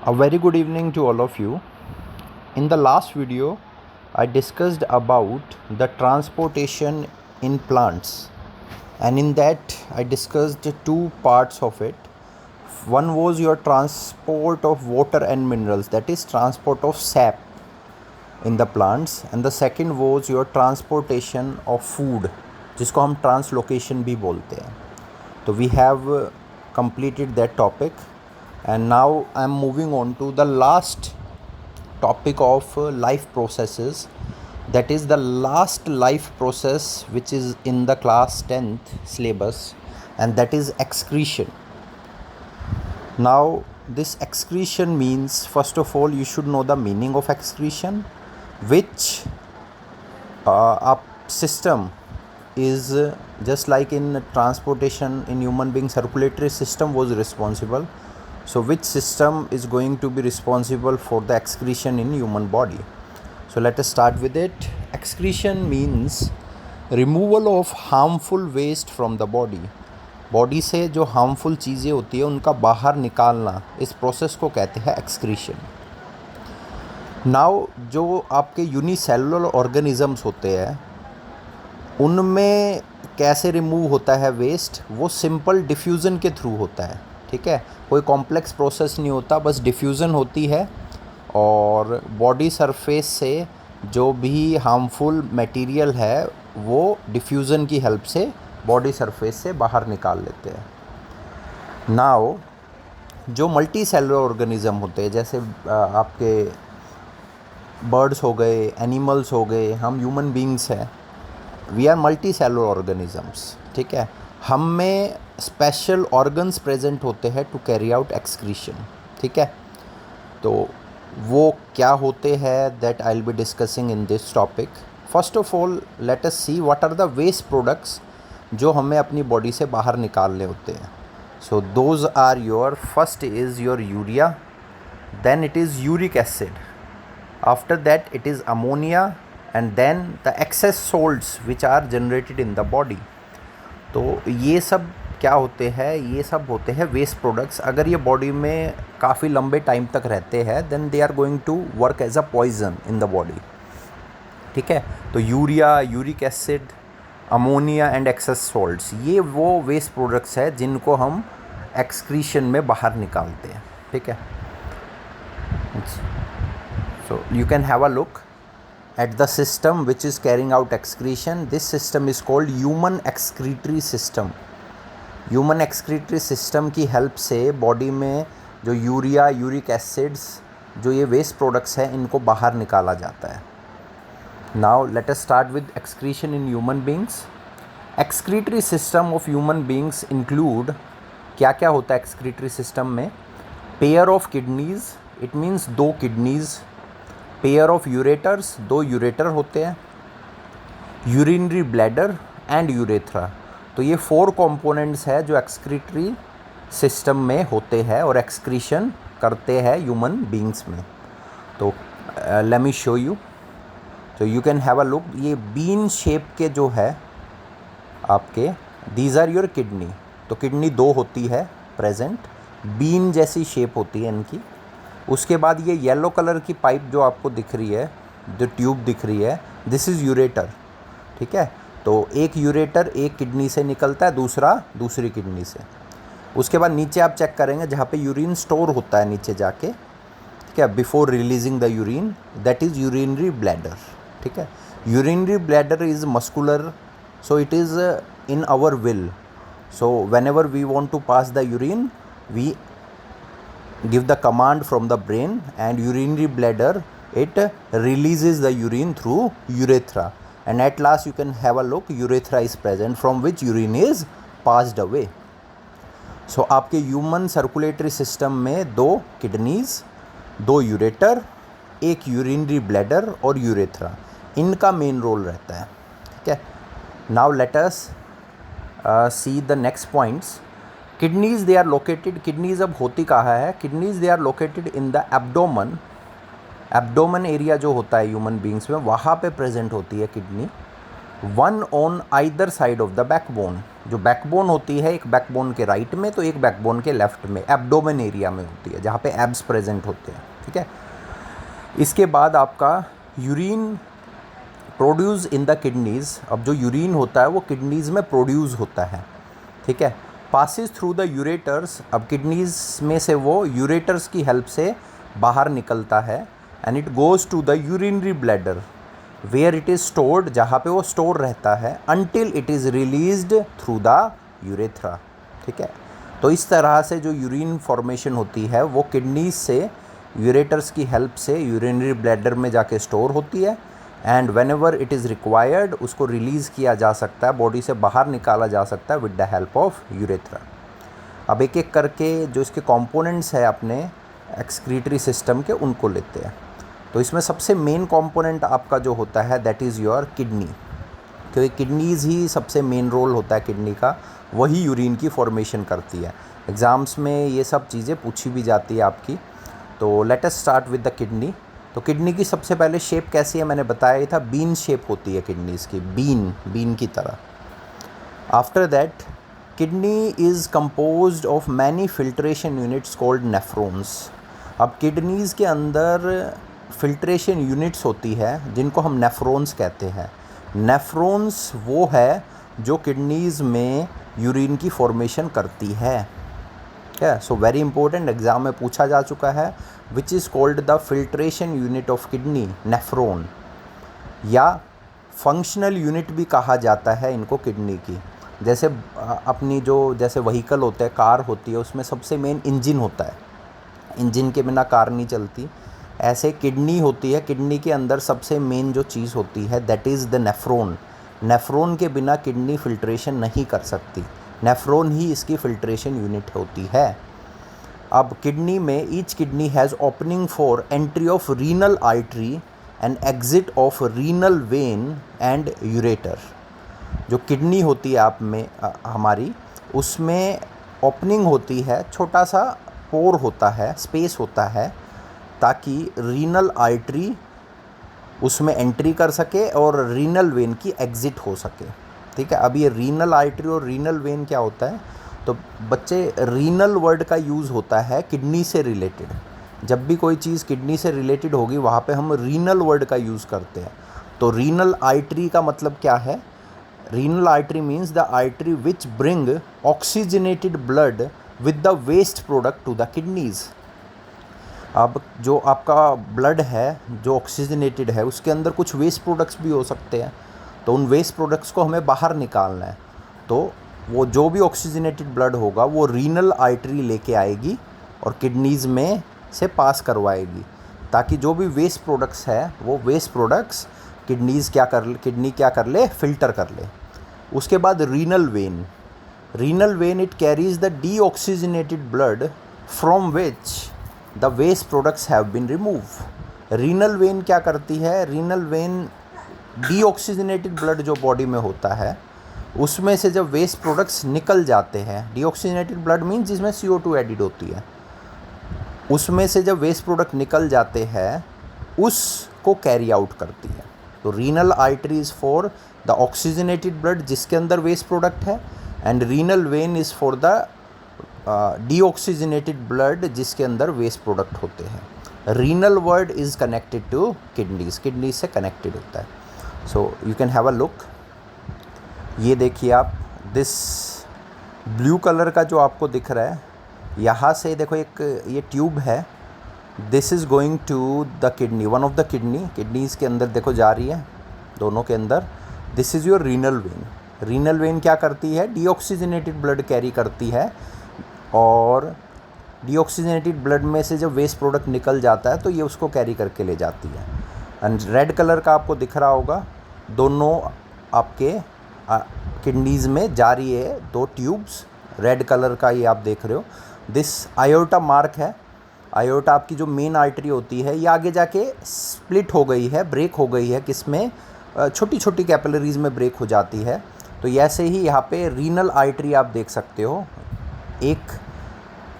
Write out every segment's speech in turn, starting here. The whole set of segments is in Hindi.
A very good evening to all of you. In the last video, I discussed about the transportation in plants, and in that, I discussed two parts of it. One was your transport of water and minerals, that is, transport of sap in the plants, and the second was your transportation of food, जिसको हम ट्रांसलोकेशन भी बोलते हैं. So we have completed that topic, and now I am moving on to the last topic of life processes, that is the last life process which is in the class 10th syllabus, and that is excretion. Now this excretion means, first of all, you should know the meaning of excretion, which a system is just like in transportation in human being, circulatory system was responsible. So which system is going to be responsible for the excretion in human body? So let us start with it. Excretion means removal of harmful waste from the body. Body से जो हार्मफुल चीज़ें होती है उनका बाहर निकालना, इस प्रोसेस को कहते हैं एक्सक्रीशन. नाउ जो आपके यूनिसेलुलर ऑर्गेनिजम्स होते हैं उनमें कैसे रिमूव होता है वेस्ट, वो सिंपल डिफ्यूज़न के थ्रू होता है. ठीक है, कोई कॉम्प्लेक्स प्रोसेस नहीं होता, बस डिफ्यूज़न होती है और बॉडी सरफेस से जो भी हार्मफुल मटेरियल है वो डिफ्यूज़न की हेल्प से बॉडी सरफेस से बाहर निकाल लेते हैं. नाउ जो मल्टी सेलुलर ऑर्गेनिज़म होते हैं, जैसे आपके बर्ड्स हो गए, एनिमल्स हो गए, हम ह्यूमन बींग्स हैं, we are multicellular organisms. ठीक है, हम में स्पेशल ऑर्गन्स प्रेजेंट होते हैं टू कैरी आउट एक्सक्रीशन. ठीक है, तो वो क्या होते हैं, that I will be discussing in this topic. First of all let us see what are the waste products जो हमें अपनी बॉडी से बाहर निकालने होते हैं. So those are your, first is your urea, then it is uric acid, after that it is ammonia, and then the excess salts which are generated in the body. तो ये सब क्या होते हैं, ये सब होते हैं वेस्ट प्रोडक्ट्स. अगर ये बॉडी में काफ़ी लंबे टाइम तक रहते हैं then they are going to work as a poison in the body. ठीक है, तो urea, uric acid, ammonia and excess salts, ये वो वेस्ट प्रोडक्ट्स है जिनको हम एक्सक्रीशन में बाहर निकालते हैं. ठीक है, so you can have a look at the system which is carrying out excretion. This system is called human excretory system. Human excretory system की हेल्प से बॉडी में जो यूरिया, यूरिक एसिड्स, जो ये वेस्ट प्रोडक्ट्स हैं, इनको बाहर निकाला जाता है. Now let us start with excretion in human beings. Excretory system of human beings include, क्या क्या होता है एक्सक्रीटरी सिस्टम में? Pair of kidneys, it means दो किडनीज. पेयर ऑफ यूरेटर्स, दो यूरेटर होते हैं. Urinary bladder and urethra. तो ये 4 कंपोनेंट्स है जो एक्सक्रीटरी सिस्टम में होते हैं और एक्सक्रीशन करते हैं ह्यूमन बींग्स में. तो लेट मी शो यू. तो you can have a look. ये बीन शेप के जो है आपके, दीज आर योर किडनी. तो किडनी 2 होती है प्रेजेंट, बीन जैसी शेप होती है इनकी. उसके बाद ये येलो कलर की पाइप जो आपको दिख रही है, जो ट्यूब दिख रही है, दिस इज़ यूरेटर. ठीक है, तो एक यूरेटर एक किडनी से निकलता है, दूसरा दूसरी किडनी से. उसके बाद नीचे आप चेक करेंगे जहाँ पे यूरिन स्टोर होता है नीचे जाके, ठीक है, before releasing the urine, that is urinary bladder. ठीक है, urinary bladder is muscular, so it is in our will. So whenever we want to pass the urine, we give the command from the brain, and urinary bladder, it releases the urine through urethra, and at last you can have a look, urethra is present from which urine is passed away. So आपके ह्यूमन सर्कुलेटरी सिस्टम में 2 किडनीज, 2 यूरेटर, एक यूरिनरी ब्लैडर और यूरेथ्रा, इनका मेन रोल रहता है. ठीक है, now let us see the next points. Kidneys they are located, kidneys अब होती कहाँ है? Kidneys they are located in the abdomen. Abdomen area जो होता है ह्यूमन बींग्स में, वहाँ पे प्रेजेंट होती है kidney. One on either side of the backbone. जो बैकबोन होती है, एक बैकबोन के राइट में तो एक बैकबोन के लेफ्ट में, एब्डोमेन एरिया में होती है जहाँ पे एब्स प्रेजेंट होते हैं, ठीक है। इसके बाद आपका urine produce in the kidneys. अब जो यूरिन होता है वो किडनीज़ में प्रोड्यूस होता है, ठीक है, पासिस थ्रू द यूरेटर्स। अब किडनीज़ में से वो यूरेटर्स की हेल्प से बाहर निकलता है, and it goes to the urinary bladder where it is stored, जहाँ पे वो स्टोर रहता है, until it is released through the urethra, ठीक है। तो इस तरह से जो यूरिन फॉर्मेशन होती है वो किडनीज से यूरेटर्स की हेल्प से यूरिनरी ब्लैडर में जाके स्टोर होती है, and when ever it is required उसको रिलीज़ किया जा सकता है, बॉडी से बाहर निकाला जा सकता है with the help of urethra. अब एक एक करके जो इसके कंपोनेंट्स है अपने एक्सक्रीटरी सिस्टम के, उनको लेते हैं। तो इसमें सबसे मेन कंपोनेंट आपका जो होता है दैट इज़ योर किडनी, क्योंकि किडनीज़ ही सबसे मेन रोल होता है किडनी का, वही यूरिन की फॉर्मेशन करती है। एग्ज़ाम्स में ये सब चीज़ें पूछी भी जाती है आपकी। तो let us start with the kidney. तो किडनी की सबसे पहले शेप कैसी है, मैंने बताया ही था, बीन शेप होती है किडनीज़ की, बीन की तरह। After that kidney is composed of many filtration units called nephrons. अब किडनीज़ के अंदर फिल्ट्रेशन यूनिट्स होती है जिनको हम नेफ्रॉन्स कहते हैं। नेफ्रॉन्स वो है जो किडनीज़ में यूरिन की फॉर्मेशन करती है, क्या। सो वेरी इंपॉर्टेंट, एग्ज़ाम में पूछा जा चुका है, which is called the filtration unit of kidney, nephron, या फंक्शनल यूनिट भी कहा जाता है इनको किडनी की। जैसे अपनी जो जैसे व्हीकल होते हैं, कार होती है, उसमें सबसे मेन इंजन होता है, इंजन के बिना कार नहीं चलती। ऐसे किडनी होती है, किडनी के अंदर सबसे मेन जो चीज़ होती है that is the nephron. Nephron के बिना किडनी फिल्ट्रेशन नहीं कर सकती, नेफ्रॉन ही इसकी फिल्ट्रेशन यूनिट होती है। अब किडनी में each kidney has opening for entry of renal artery and exit of renal vein and ureter. जो किडनी होती है आप में हमारी, उसमें ओपनिंग होती है, छोटा सा पोर होता है, स्पेस होता है, ताकि रीनल आर्टरी उसमें एंट्री कर सके और रीनल वेन की एग्ज़िट हो सके, ठीक है। अब ये रीनल आर्टरी और रीनल वेन क्या होता है, तो बच्चे रीनल वर्ड का यूज़ होता है किडनी से रिलेटेड। जब भी कोई चीज़ किडनी से रिलेटेड होगी वहाँ पे हम रीनल वर्ड का यूज़ करते हैं। तो रीनल आर्टरी का मतलब क्या है, renal artery means the artery which bring oxygenated blood with the waste product to the kidneys. अब जो आपका ब्लड है जो ऑक्सीजनेटेड है, उसके अंदर कुछ वेस्ट प्रोडक्ट्स भी हो सकते हैं, तो उन वेस्ट प्रोडक्ट्स को हमें बाहर निकालना है। तो वो जो भी ऑक्सीजनेटेड ब्लड होगा वो रीनल आर्टरी लेके आएगी और किडनीज़ में से पास करवाएगी, ताकि जो भी वेस्ट प्रोडक्ट्स है वो वेस्ट प्रोडक्ट्स किडनी क्या कर ले, फ़िल्टर कर ले। उसके बाद renal vein it carries the deoxygenated blood from which the waste products have been remove. Renal vein क्या करती है, रीनल वेन डीऑक्सीजनेटेड ब्लड जो बॉडी में होता है उसमें से जब वेस्ट प्रोडक्ट्स निकल जाते हैं, डीऑक्सीजनेटेड ब्लड मीन्स जिसमें CO2 एडिड होती है, उसमें से जब वेस्ट प्रोडक्ट निकल जाते हैं उसको कैरी आउट करती है। तो renal arteries for the oxygenated blood जिसके अंदर वेस्ट प्रोडक्ट है, and renal vein is for the deoxygenated blood जिसके अंदर वेस्ट प्रोडक्ट होते हैं। Renal word is connected to kidneys से कनेक्टेड होता है। So you can have a look. ये देखिए आप, दिस ब्लू कलर का जो आपको दिख रहा है, यहाँ से देखो एक ये ट्यूब है, this is going to the kidney, one of the kidneys के अंदर देखो जा रही है, दोनों के अंदर। This is your renal vein. Renal vein क्या करती है, डीऑक्सीजनेटेड ब्लड कैरी करती है, और डीऑक्सीजनेटेड ब्लड में से जब वेस्ट प्रोडक्ट निकल जाता है तो ये उसको कैरी करके ले जाती है। एंड रेड कलर का आपको दिख रहा होगा, दोनों आपके किडनीज़ में जा रही है, दो ट्यूब्स, रेड कलर का ये आप देख रहे हो। दिस आयोटा मार्क है, आयोटा आपकी जो मेन आर्टरी होती है, ये आगे जाके स्प्लिट हो गई है, ब्रेक हो गई है, किसमें, छोटी छोटी कैपिलरीज़ में ब्रेक हो जाती है। तो ऐसे ही यहाँ पे रीनल आर्टरी आप देख सकते हो, एक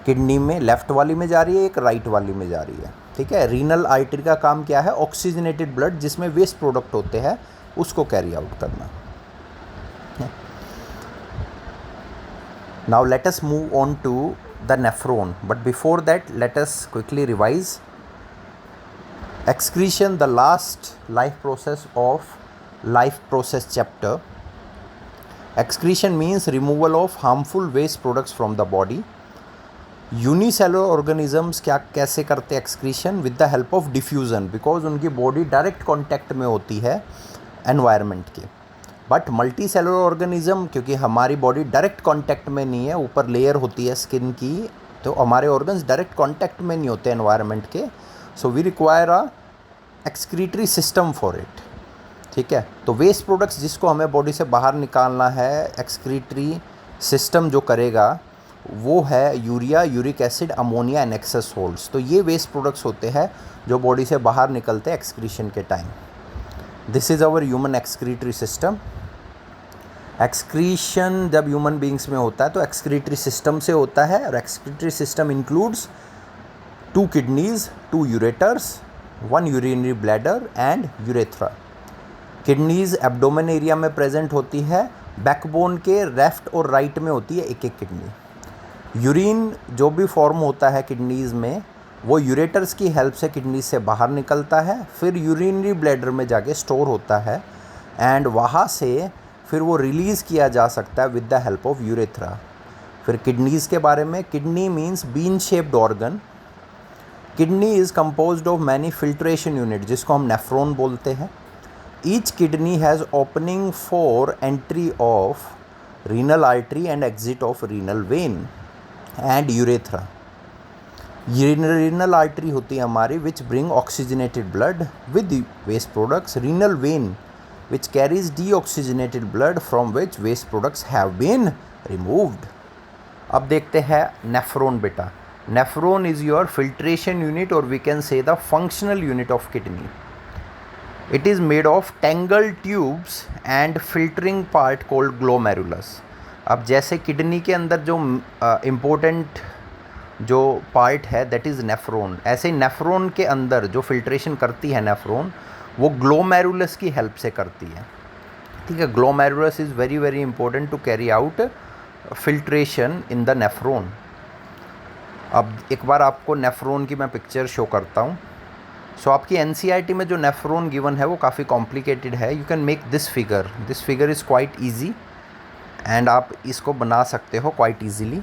किडनी में लेफ़्ट वाली में जा रही है, एक राइट वाली में जा रही है, ठीक है। रीनल आर्टरी का काम क्या है, ऑक्सीजनेटेड ब्लड जिसमें वेस्ट प्रोडक्ट होते हैं उसको कैरी आउट करना। Now let us move on to the nephron, but before that let us quickly revise. Excretion, the last life process of life process chapter. Excretion means removal of harmful waste products from the body. Unicellular organisms क्या कैसे करते हैं excretion? With the help of diffusion, because उनकी बॉडी डायरेक्ट कॉन्टैक्ट में होती है एनवायरनमेंट के. बट मल्टी सेलुलर ऑर्गेनिज्म, क्योंकि हमारी बॉडी डायरेक्ट कॉन्टैक्ट में नहीं है, ऊपर लेयर होती है स्किन की, तो हमारे ऑर्गन्स डायरेक्ट कॉन्टैक्ट में नहीं होते एनवायरनमेंट के. So we require a excretory system for it. ठीक है, तो वेस्ट प्रोडक्ट्स जिसको हमें बॉडी से बाहर निकालना है, एक्सक्रीटरी सिस्टम जो करेगा वो है urea, uric acid, ammonia and excess salts. तो ये वेस्ट प्रोडक्ट्स होते हैं जो बॉडी से बाहर निकलते हैं एक्सक्रीशन के time. This is our human excretory system. Excretion जब ह्यूमन बींग्स में होता है तो एक्सक्रीटरी सिस्टम से होता है, और excretory system includes 2 kidneys, 2 ureters, 1 urinary bladder and urethra. Kidneys abdomen area में प्रेजेंट होती है, बैकबोन के लेफ्ट और राइट में होती है एक किडनी. यूरिन जो भी फॉर्म होता है किडनीज़ में, वो यूरेटर्स की हेल्प से किडनी से बाहर निकलता है, फिर यूरिनरी ब्लैडर में जाके स्टोर होता है, एंड वहाँ से फिर वो रिलीज़ किया जा सकता है with the help of urethra. फिर किडनीज़ के बारे में, kidney means bean shaped organ. Kidney is composed of many filtration unit, जिसको हम नेफ्रॉन बोलते हैं. Each kidney has opening for entry of renal artery and exit of renal vein and urethra. Renal artery होती है हमारी which bring oxygenated blood with waste products. Renal vein which carries deoxygenated blood from which waste products have been removed. अब देखते हैं नेफ्रॉन बेटा. Nephron is your filtration unit, और we can say the functional unit of kidney. It is made of tangle tubes and filtering part called glomerulus. अब जैसे किडनी के अंदर जो इम्पोर्टेंट जो पार्ट है दैट इज़ नेफ्रॉन, ऐसे ही नेफ्रॉन के अंदर जो फिल्ट्रेशन करती है नेफ्रॉन, वो ग्लोमेरुलस की हेल्प से करती है. ठीक है, glomerulus is very very important to carry out filtration in the nephron. अब एक बार आपको नेफ्रॉन की मैं पिक्चर शो करता हूँ. सो आपकी एनसीईआरटी में जो नेफ्रॉन गिवन है वो काफ़ी कॉम्प्लिकेटेड है. You can make this figure is quite easy, and आप इसको बना सकते हो quite easily.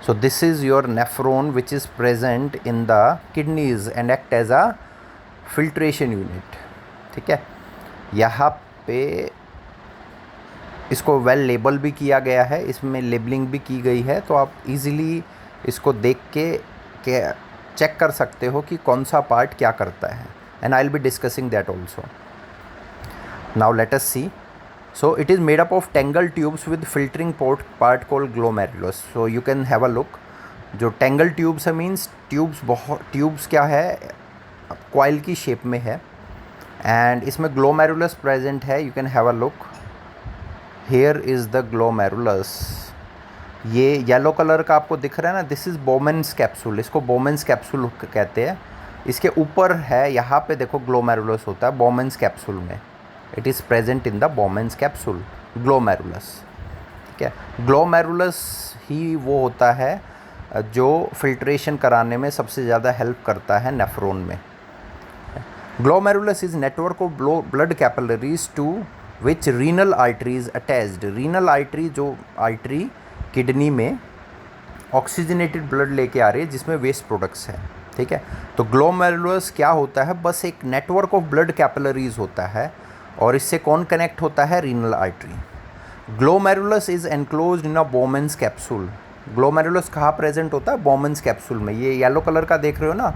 So this is your nephron which is present in the kidneys and act as a filtration unit. ठीक है, यहाँ पे इसको वेल लेबल भी किया गया है, इसमें लेबलिंग भी की गई है, तो आप इजीली इसको देख के चेक कर सकते हो कि कौन सा पार्ट क्या करता है. And I will be discussing that also. Now let us see. So it is made up of tangle tubes with filtering part called glomerulus. So you can have a look. जो tangle tubes है मीन्स ट्यूब्स क्या है, कॉइल की शेप में है, एंड इसमें glomerulus प्रेजेंट है. You can have a look. Here is the glomerulus. ये येलो कलर का आपको दिख रहा है ना, दिस इज़ बोमेंस कैप्सूल. इसको बोमेंस कैप्सूल कहते हैं. इसके ऊपर है, यहाँ पे देखो glomerulus होता है बोमेंस कैप्सूल में. It is present in the बोमेंस capsule, glomerulus. ठीक है, ग्लोमेरुलस ही वो होता है जो फिल्ट्रेशन कराने में सबसे ज़्यादा हेल्प करता है नेफ्रॉन में. Glomerulus is network of blood capillaries to which renal arteries attached. Renal artery, जो आर्टरी किडनी में ऑक्सीजनेटेड ब्लड लेके आ रही है जिसमें वेस्ट प्रोडक्ट्स हैं. ठीक है, तो ग्लोमेरुलस क्या होता है, बस एक नेटवर्क ऑफ ब्लड कैपिलरीज होता है, और इससे कौन कनेक्ट होता है, renal artery. Glomerulus is enclosed in a बोमेंस capsule. Glomerulus कहाँ प्रेजेंट होता है, बोमेंस कैप्सूल में. ये येलो कलर का देख रहे हो ना,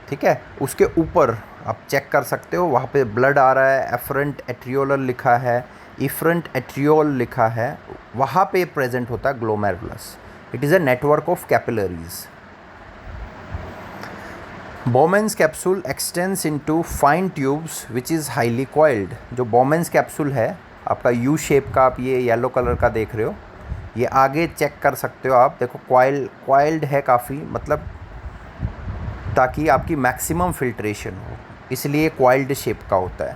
ठीक है, उसके ऊपर आप चेक कर सकते हो, वहाँ पे ब्लड आ रहा है, एफरेंट एट्रियोलर लिखा है, इफरेंट एट्रियोल लिखा है, वहाँ पे प्रेजेंट होता है glomerulus. It is a network of capillaries. बोमेंस capsule x tends into fine tubes which is highly coiled. जो बोमेंस कैप्सूल है आपका यू शेप का, आप ये येलो कलर का देख रहे हो, ये आगे चेक कर सकते हो आप. देखो कॉइल्ड है काफ़ी, मतलब ताकि आपकी मैक्सिमम फिल्ट्रेशन हो, इसलिए कॉइल्ड शेप का होता है.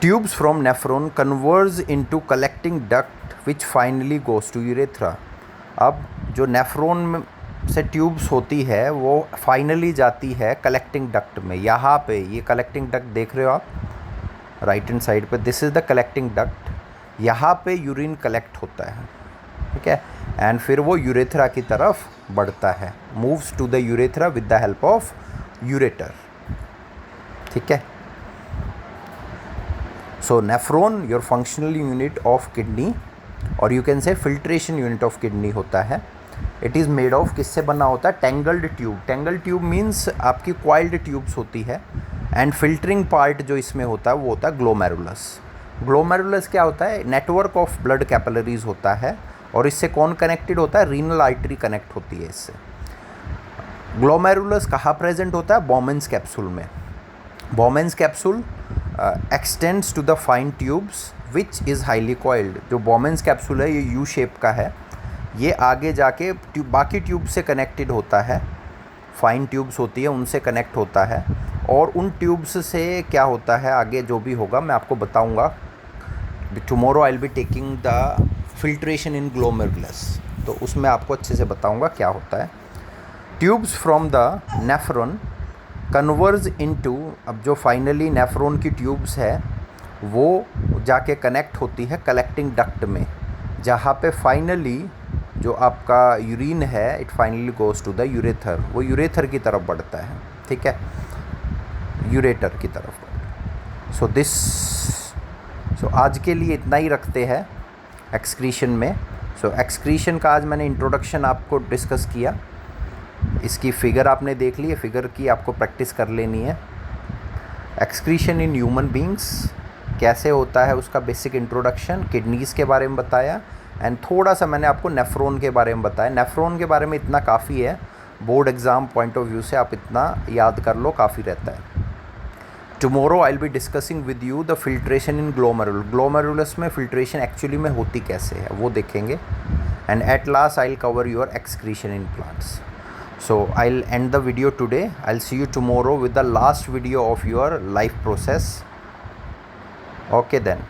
Tubes from nephron converge into collecting duct which finally goes to urethra. अब जो नेफ्रॉन से ट्यूब्स होती है वो फाइनली जाती है कलेक्टिंग डक्ट में. यहाँ पे ये कलेक्टिंग डक्ट देख रहे हो आप राइट हैंड साइड पे, this is the collecting duct. यहाँ पे यूरिन कलेक्ट होता है, ठीक है, एंड फिर वो यूरेथ्रा की तरफ बढ़ता है, moves to the urethra with the help of ureter. ठीक है. So nephron your functional unit of kidney और you can say filtration unit of kidney होता है. इट इज़ मेड ऑफ, किससे बना होता है, tangled tube. Tangled tube means आपकी क्वाइल्ड ट्यूब्स होती है. एंड फिल्टरिंग पार्ट जो इसमें होता है वो होता है ग्लोमेरुलस. ग्लोमेरुलस क्या होता है, नेटवर्क ऑफ ब्लड कैपिलरीज होता है और इससे कौन कनेक्टेड होता है, रीनल आर्टरी कनेक्ट होती है इससे. ग्लोमेरुलस कहाँ प्रेजेंट होता है, बोमेंस कैप्सूल में. Bowman's capsule extends to the fine tubes which is highly coiled. जो बोमेंस कैप्सूल है ये यू शेप का है, ये आगे जाके बाकी ट्यूब से कनेक्टेड होता है, फाइन ट्यूब्स होती है उनसे कनेक्ट होता है. और उन ट्यूब्स से क्या होता है आगे जो भी होगा मैं आपको बताऊंगा. Tomorrow I will be taking the filtration in glomerulus, तो उसमें आपको अच्छे से बताऊंगा क्या होता है. Tubes from the nephron converge into, अब जो फाइनली नेफ्रॉन की ट्यूब्स है वो जाके कनेक्ट होती है कलेक्टिंग डक्ट में, जहाँ पे फाइनली जो आपका यूरिन है it finally goes to the ureter. वो यूरेथर की तरफ बढ़ता है, ठीक है, यूरेटर की तरफ. सो आज के लिए इतना ही रखते हैं एक्सक्रीशन में. सो एक्सक्रीशन का आज मैंने इंट्रोडक्शन आपको डिस्कस किया. इसकी फिगर आपने देख ली है, फिगर की आपको प्रैक्टिस कर लेनी है. एक्सक्रीशन इन ह्यूमन बींग्स कैसे होता है उसका बेसिक इंट्रोडक्शन, किडनीज़ के बारे में बताया एंड थोड़ा सा मैंने आपको नेफ्रॉन के बारे में बताया. नेफ्रॉन के बारे में इतना काफ़ी है, board exam point of view से आप इतना याद कर लो, काफ़ी रहता है. Tomorrow I will be discussing with you the filtration in glomerulus. Glomerulus में फिल्ट्रेशन एक्चुअली में होती कैसे है वो देखेंगे. And at last I will cover your excretion in plants. So I'll end the video today. I'll see you tomorrow with the last video of your life process. Okay then.